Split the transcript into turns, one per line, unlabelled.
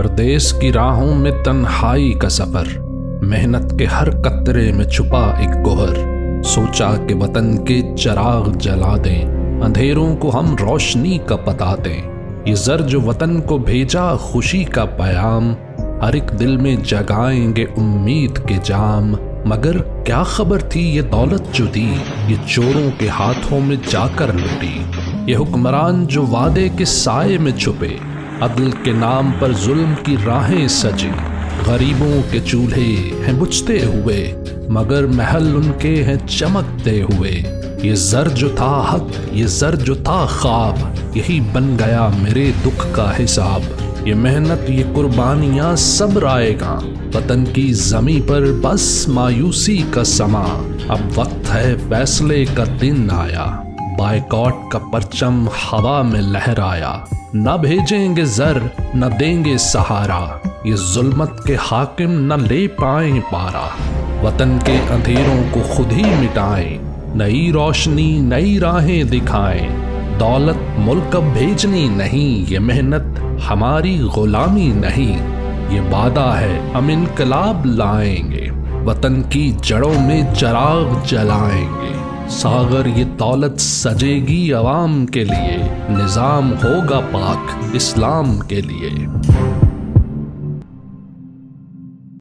پردیس کی راہوں میں تنہائی کا سفر، محنت کے ہر قطرے میں چھپا ایک گوہر۔ سوچا کہ وطن کے چراغ جلا دیں، اندھیروں کو ہم روشنی کا بتا دیں۔ یہ زر جو وطن کو بھیجا خوشی کا پیام، ہر ایک دل میں جگائیں گے امید کے جام۔ مگر کیا خبر تھی یہ دولت جو دی، یہ چوروں کے ہاتھوں میں جا کر لٹی۔ یہ حکمران جو وعدے کے سائے میں چھپے، عدل کے نام پر ظلم کی راہیں سجی۔ غریبوں کے چولہے ہیں بجھتے ہوئے، مگر محل ان کے ہیں چمکتے ہوئے۔ یہ زر جو تھا حق، یہ زر جو تھا خواب، یہی بن گیا میرے دکھ کا حساب۔ یہ محنت، یہ قربانیاں سب آئے گا، وطن کی زمیں پر بس مایوسی کا سما۔ اب وقت ہے فیصلے کا دن آیا، بائیکاٹ کا پرچم ہوا میں لہرایا۔ نہ بھیجیں گے زر، نہ دیں گے سہارا، یہ ظلمت کے حاکم نہ لے پائیں پارا۔ وطن کے اندھیروں کو خود ہی مٹائیں، نئی روشنی نئی راہیں دکھائیں۔ دولت ملک اب بھیجنی نہیں، یہ محنت ہماری غلامی نہیں۔ یہ وعدہ ہے ہم انقلاب لائیں گے، وطن کی جڑوں میں چراغ جلائیں گے۔ ساغر یہ دولت سجے گی عوام کے لیے، نظام ہوگا پاک اسلام کے لیے۔